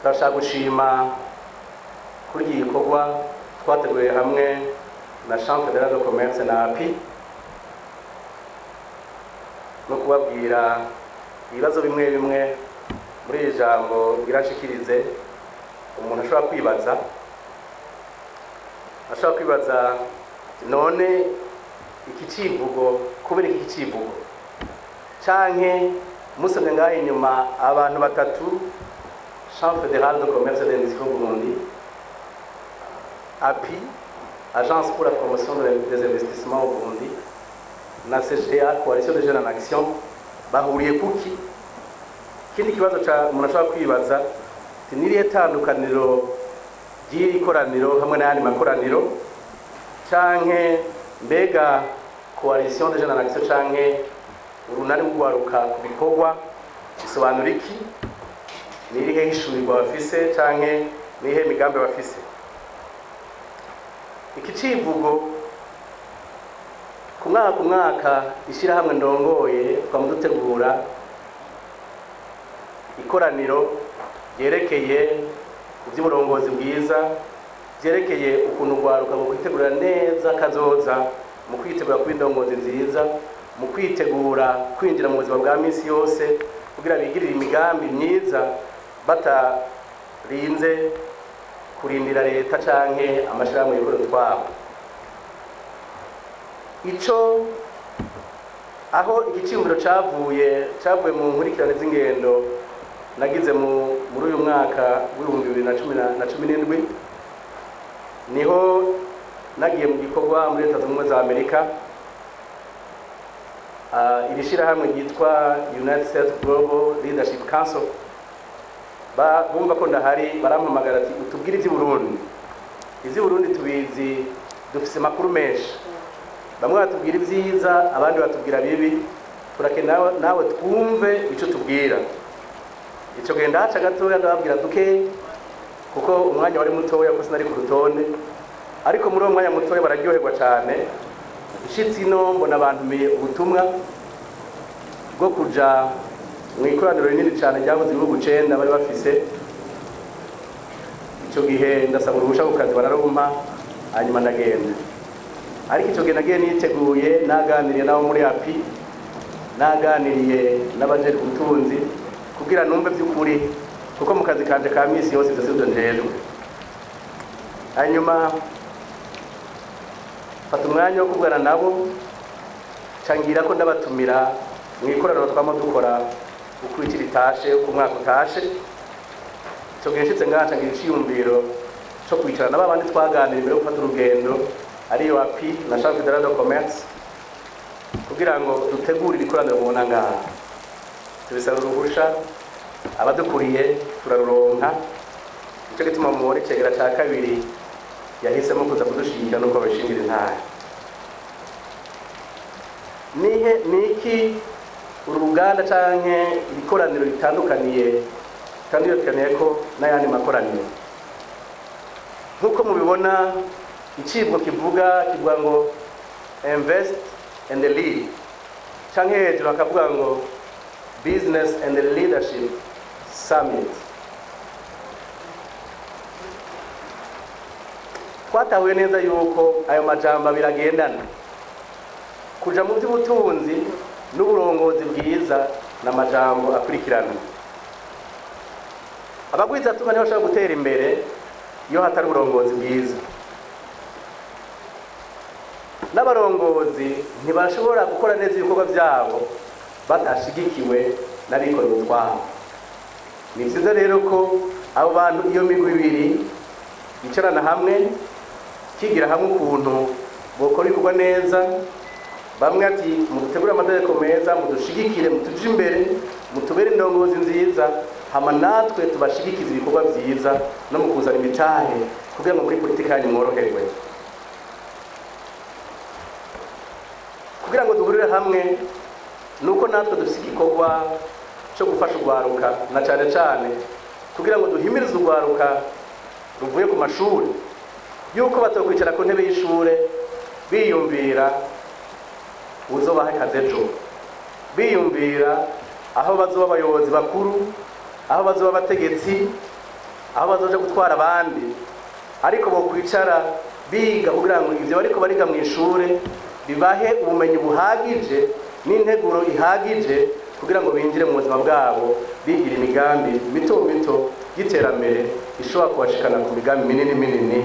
turashaka gushima kuri iki gikorwa twateguye hamwe na Chambre fédérale de commerce na API no kubabwira ibibazo bimwe bimwe muri iri jambo birashikirize umuntu ashobora kwibaza none iki civugo kubera iki civugo canke musomye ngaho inyuma abantu batatu Chambre fédérale de commerce et d'industrie au Burundi, API, Agence pour la promotion des investissements au Burundi, na CGA, Coalition des jeunes en action, bahuriye kuki. Kindi kibazo umuntu ashobora kwibaza nirihe tandukaniro ry'iri koraniro hamwe n'ayandi makoraniro canke mbega Coalition des jeunes en action canke urunani rugwaruka ku bikorwa bisobanura iki, nirihe hishurirwa bafise canke nihe migambi bafise. Iki civugo ku mwaka ishirahamwe ndongoye twamudutegura ikoraniro ryerekeye iby'uburongozi bwiza, ryerekeye ukuntu rwaruka mu kwitegura neza kazoza, mu kwitegura kuba indongozi nziza, mu kwitegura kwinjira mu buzima bwa minsi yose kugira bigirire imigambi myiza batarinze kurindira leta canke amashirahamwe y'uburundi twabo. Ico aho igiciro cavuye mu nkurikirane z'ingendo nagize muri uyu mwaka w'ibihumbi 2017 niho nagiye mu gikorwa muri Leta Zunze Ubumwe za Amerika. Iri shirahamwe ryitwa United States Global Leadership Council bumva ko ndahari barampamagara ati utubwire ivy'Uburundi. Ivy'Uburundi tubizi dufise makuru menshi, bamwe batubwira ivyiza abandi batubwira bibi, turakena nawe twumve ico tubwira. Ico genda haca gatoya ndababwira duke kuko umwanya wari mutoya ko sinari ku rutonde, ariko muri uwo mwanya mutoya bararyoherwa cane. Ishitsi no mbona abantu miye ubutumwa bwo kuja mu ikoraniro rinini cyane ryabuze ibihugu 9 bari bafise. Ico gihe ndasaba uruhusha ku kazi bararumpa, hanyuma ndagenda. Ariko ico gihe nagiye niteguye, naganiriye nabo muri API, naganiriye n'abajejwe ubutunzi kugira numve by'ukuri kuko mu kazi kanje ka misi yose byose njejwe. Hanyuma fata umwanya wo kuvugana nabo, cangira ko ndabatumira mu ikoraniro twamo dukora ukurikira itashe ku mwaka utashe. Ico gihe nshitse ngaca ngira iciyumviro co kwicarana n'abandi twaganira imbere yo gufata urugendo ariyo API na Chambre fédérale de commerce kugira ngo dutegurire ikoraniro mubona ngaha. Tubisaba uruhusha, abadukuriye turaruronka. Ico gituma mu cegera ca kabiri yahisemo kuza kudushingira nuko abashingira intara. Niki uruganda canke ibikoraniro bitandukaniye kandi yotekaniye ko n'ayandi makoraniro. Nkuko mubibona icibwo kivuga ngo invest and lead, canke hejuru akavuga ngo business and leadership summit. Twatahuye neza yuko ayo majambo biragendana. Kuja mu by'ubutunzi n'uburongozi bwiza n'amajambo akurikirana. Abagwiza tunga niho bashaka gutera imbere iyo hatari uburongozi bwiza. N'abarongozi ntibashobora gukora neza ibikorwa byabo batashigikiwe n'abikorera utwabo. Ni byiza rero ko abo bantu iyo migwi ibiri bicarana hamwe, kigira hamwe ukuntu bokora ibikorwa neza. Bamwe ati mudutegura amategeko meza, mudushigikire, mutuje imbere, mutubere indongozi nziza, hama natwe tubashigikiza ibikorwa byiza no mu kuzana imitahe kugira ngo muri politika yanyu mworoherwe. Kugira ngo duhurire hamwe nuko natwe dufise igikorwa cyo gufasha urwaruka na cyane kugira ngo duhimirize urwaruka ruvuye ku mashuri yuko batokwicara ku ntebe y'ishure biyumvira uzobaha akazi ejo, biyumvira aho bazoba abayobozi bakuru, aho bazoba abategetsi, aho bazoja gutwara abandi, ariko bo kwicara biga kugira ngo ivyo bariko bariga mu ishure bibahe ubumenyi buhagije n'integuro ihagije kugira ngo binjire mu buzima bwabo bigira imigambi mito mito y'iterambere ishobora kubashikana ku migambi minini minini,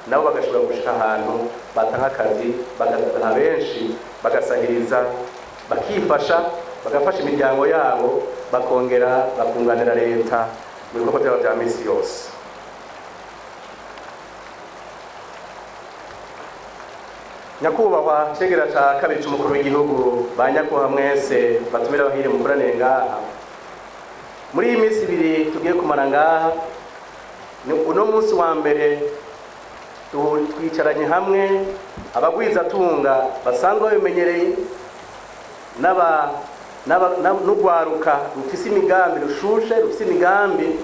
nabo bagashobora gushika ahantu batanga akazi bagazana benshi, bagasahiriza, bakifasha, bagafasha imiryango yabo, bakongera bakunganira leta mu bikorwa byabo bya misi yose. Nyakubahwa cegera ca kabiri c'umukuru w'igihugu, ba nyakubahwa mwese batumira bahire mukoranire ngaha muri iyi minsi ibiri tugiye kumara ngaha. Uno munsi wa mbere twicaranye hamwe abagwizatunga basanzwe babimenyereye n'urwaruka rufise imigambi rushushe, rufise imigambi,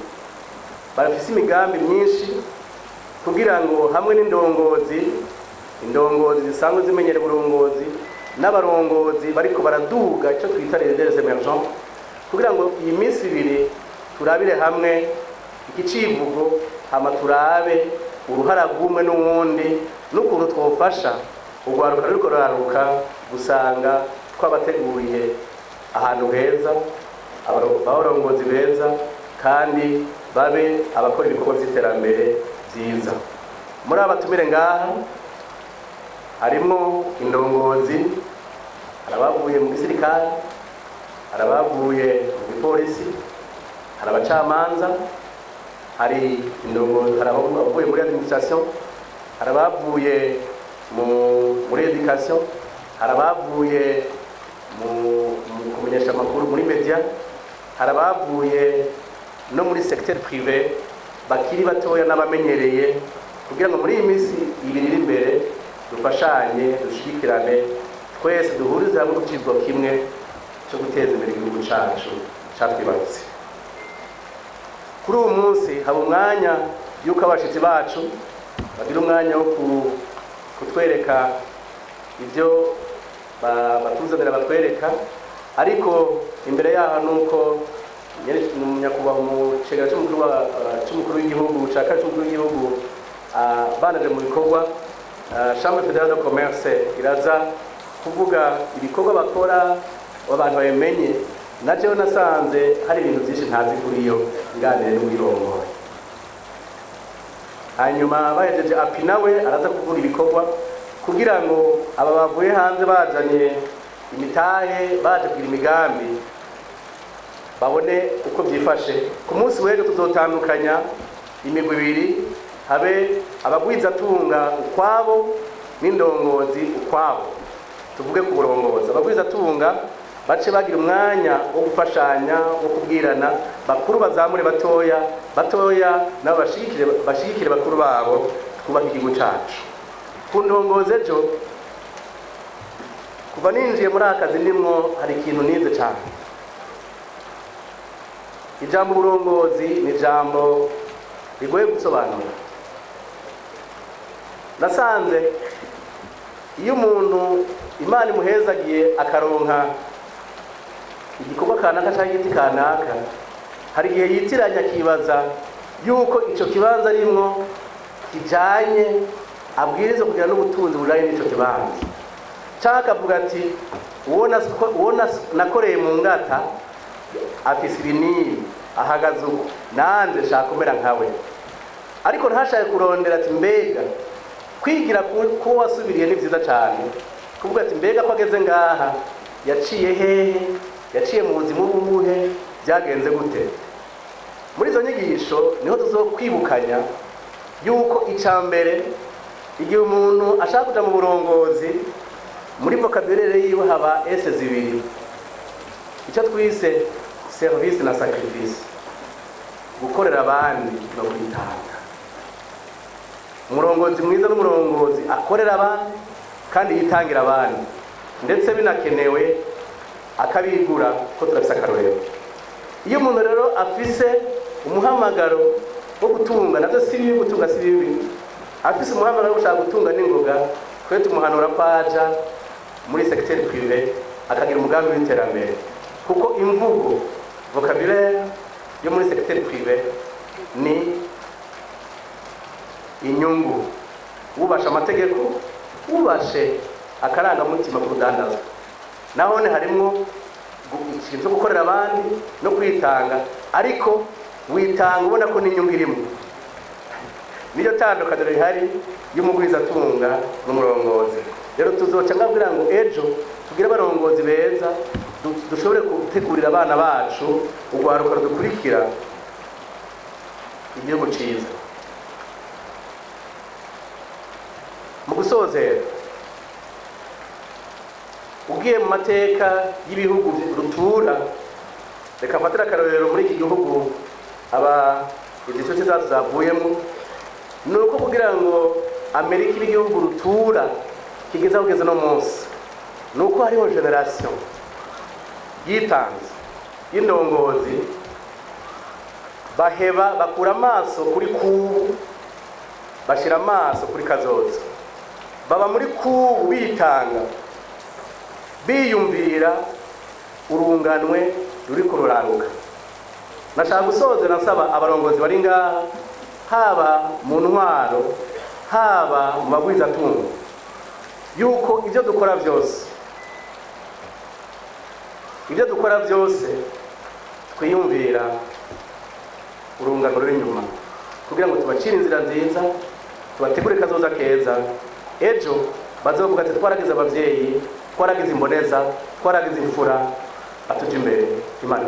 barafise imigambi myinshi, kugira ngo hamwe n'indongozi zisanzwe zimenyera uburongozi n'abarongozi bariko baraduga ico twita les emergents, kugira ngo iyi minsi ibiri turabire hamwe ikicivugo, hama turabe uruhara rw'umwe n'uwundi n'ukuntu twofasha urwaruka ruriko ruraruka gusanga twabateguriye ahantu heza, abarongozi beza, kandi babe abakora ibikorwa vy'iterambere vyiza. Muri abatumire ngaha harimo indongozi, harabavuye mu gisirikare, harabavuye mu gipolisi, harabacamanza, hari indongozi, harabavuye muri administration, harabavuye muri education, harabavuye mu kumenyesha amakuru muri media, harabavuye no muri secteur privé bakiri batoya n'abamenyereye, kugira ngo muri iyi minsi ibiri iri imbere dufashanye, dushikirane, twese duhurize hamwe ku kigo kimwe cyo guteza imbere igihugu cacu catwibarutse. Kuri uwo munsi haba umwanya yuko abashitsi bacu bagira umwanya wo kutwereka ibyo batuzanira batwereka, ariko imbere yaho nuko nyakubahwa mu cegera c'umukuru w'igihugu ca kabiri c'umukuru w'igihugu banaje mu bikorwa, Chambre fédérale de commerce iraza kuvuga ibikorwa bakora abantu babimenye. Najewe nasanze hari ibintu byinshi ntazi kuri yo nganire n'uwirongoye. Hanyuma bahejeje api nawe araza kuvuga ibikorwa kugira ngo aba bavuye hanze bajanye imitahe, baje kugira imigambi, babone uko byifashe. Ku munsi w'ejo tuzotandukanya imigwi ibiri, habe abagwizatunga ukwabo n'indongozi ukwabo. Tuvuge ku burongozi, abagwizatunga bace bagira umwanya wo gufashanya, wo kubwirana, bakuru bazamure batoya nabo bashigikire bakuru babo, twubaka igihugu cacu. Ku ndongozi ejo kuva ninjiye muri akazi ndimwo hari ikintu nize cyane. Ijambo uburongozi ni ijambo rigoye gusobanura. Nasanze iyo umuntu Imana imuhezagiye akaronka igikorwa kanaka cyangwa igiti kanaka, hari igihe yitiranya akibaza yuko ico kibanza arimwo kijanye abwiriza kugira n'ubutunzi bujanye n'ico kibanza, cyangwa akavuga ati uwo nakoreye mu ngata afise ibinini ahagaze uko, nanje nshaka kumera nkawe. Ariko ntashaka kurondera ati mbega kwigira ko wasubiriye ni vyiza cyane, kuvuga ati mbega ko ageze ngaha yaciye hehe, yaciye mu buzima ubuhe, byagenze gute. Muri izo nyigisho niho tuzokwibukanya yuko icambere igihe umuntu ashaka kuja mu burongozi, muri vocabulaire yiwe haba S zibiri, icyo twise service na sacrifice, gukorera abandi no kwitanga. Umurongozi mwiza n'umurongozi akorera abandi kandi yitangira abandi, ndetse binakenewe akabigura ko turafise akarorero. Iyo umuntu rero afise umuhamagaro wo gutunga, navyo si bibi gutunga, si bibi, afise umuhamagaro wo gushaka gutunga n'ingoga, twe tumuhanura kwaja muri secteur privé akagira umugambi w'iterambere, kuko imvugo vocabulaire yo muri secteur privé ni inyungu, wubashe amategeko, wubashe akarangamutima ku rudandazo. Nahone harimo ikintu cyo gukorera abandi no kwitanga, ariko witanga ubona ko n'inyungu irimo. Niyo tandukaniro rihari y'umugwizatunga n'umurongozi. Rero tuzoca ngabwira ngo ejo tugire abarongozi beza, dushobore gutegurira abana bacu urwaruka dukurikira igihugu cyiza. Mu gusozera, ugiye mu mateka y'ibihugu rutura, reka mfatira akarorero muri iki gihugu igice zacu zavuyemo, nuko kugira ngo Amerika ibe igihugu rutura kigeze aho kugeze no munsi, nuko hariho generation yitanze y'indongozi baheba bakura amaso kuri kubu, bashira amaso kuri kazoza, baba muri kubu bitanga, biyumvira urunganwe ruri kururanguka. Nashaka gusoza nasaba abarongozi bari ngaha, haba mu ntwaro, haba mu bagwizatunga, yuko ibyo dukora byose twiyumvira urungano ruri inyuma, kugira ngo tubacire inzira nziza, tubategure kazoza keza. Ejo bazovuga ati twaragize abavyeyi, twaragize imboneza, twaragize imfura atuje imbere. Imana